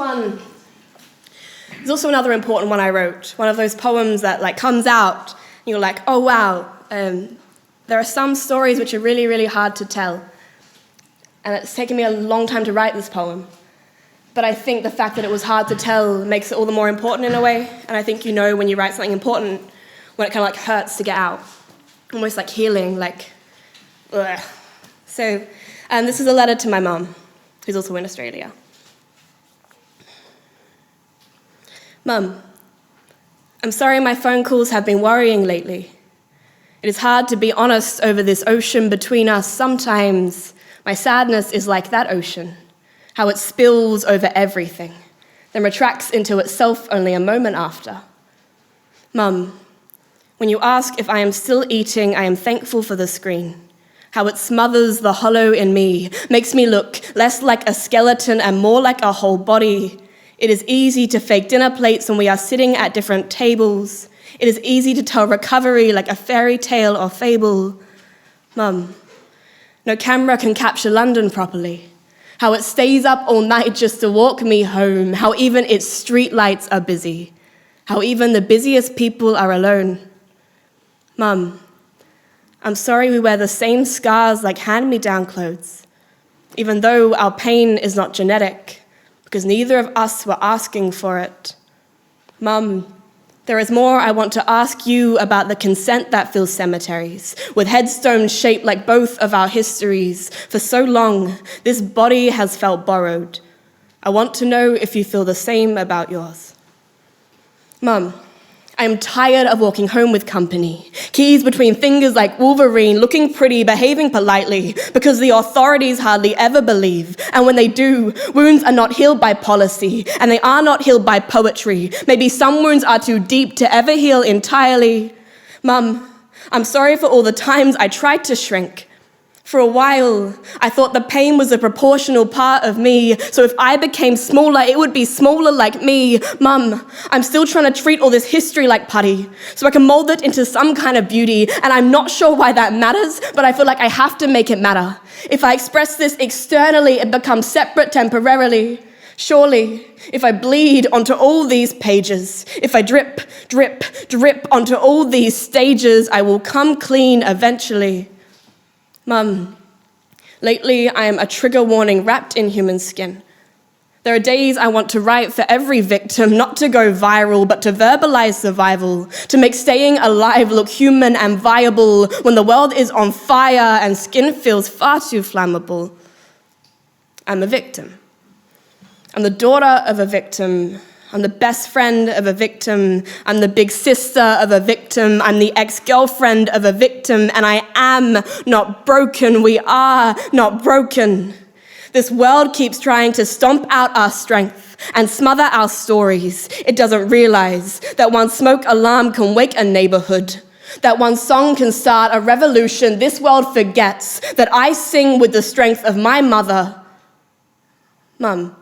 one is also another important one I wrote. One of those poems that comes out, and you're like, oh wow, there are some stories which are really, really hard to tell. And it's taken me a long time to write this poem. But I think the fact that it was hard to tell makes it all the more important in a way. And I think when you write something important, when it kind of hurts to get out. Almost like healing, ugh. So this is a letter to my mum, who's also in Australia. Mum, I'm sorry my phone calls have been worrying lately. It is hard to be honest over this ocean between us. Sometimes my sadness is like that ocean, how it spills over everything, then retracts into itself only a moment after. Mum, when you ask if I am still eating, I am thankful for the screen, how it smothers the hollow in me, makes me look less like a skeleton and more like a whole body. It is easy to fake dinner plates when we are sitting at different tables. It is easy to tell recovery like a fairy tale or fable. Mum, no camera can capture London properly, how it stays up all night just to walk me home, how even its streetlights are busy, how even the busiest people are alone. Mum, I'm sorry we wear the same scars like hand-me-down clothes, even though our pain is not genetic, because neither of us were asking for it. Mum, there is more I want to ask you about the consent that fills cemeteries, with headstones shaped like both of our histories. For so long, this body has felt borrowed. I want to know if you feel the same about yours. Mum, I am tired of walking home with company, keys between fingers like Wolverine, looking pretty, behaving politely, because the authorities hardly ever believe. And when they do, wounds are not healed by policy, and they are not healed by poetry. Maybe some wounds are too deep to ever heal entirely. Mum, I'm sorry for all the times I tried to shrink. For a while, I thought the pain was a proportional part of me, so if I became smaller, it would be smaller like me. Mum, I'm still trying to treat all this history like putty, so I can mold it into some kind of beauty, and I'm not sure why that matters, but I feel like I have to make it matter. If I express this externally, it becomes separate temporarily. Surely, if I bleed onto all these pages, if I drip, drip, drip onto all these stages, I will come clean eventually. Mum, lately I am a trigger warning wrapped in human skin. There are days I want to write for every victim, not to go viral, but to verbalize survival, to make staying alive look human and viable when the world is on fire and skin feels far too flammable. I'm a victim. I'm the daughter of a victim. I'm the best friend of a victim. I'm the big sister of a victim. I'm the ex-girlfriend of a victim, and I am not broken. We are not broken. This world keeps trying to stomp out our strength and smother our stories. It doesn't realize that one smoke alarm can wake a neighborhood, that one song can start a revolution. This world forgets that I sing with the strength of my mother. Mum,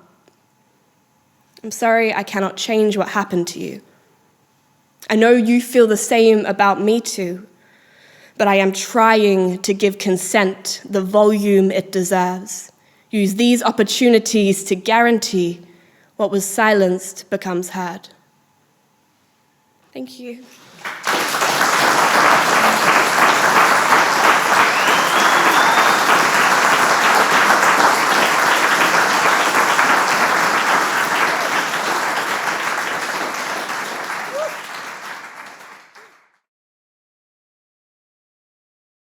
I'm sorry I cannot change what happened to you. I know you feel the same about me too, but I am trying to give consent the volume it deserves. Use these opportunities to guarantee what was silenced becomes heard. Thank you.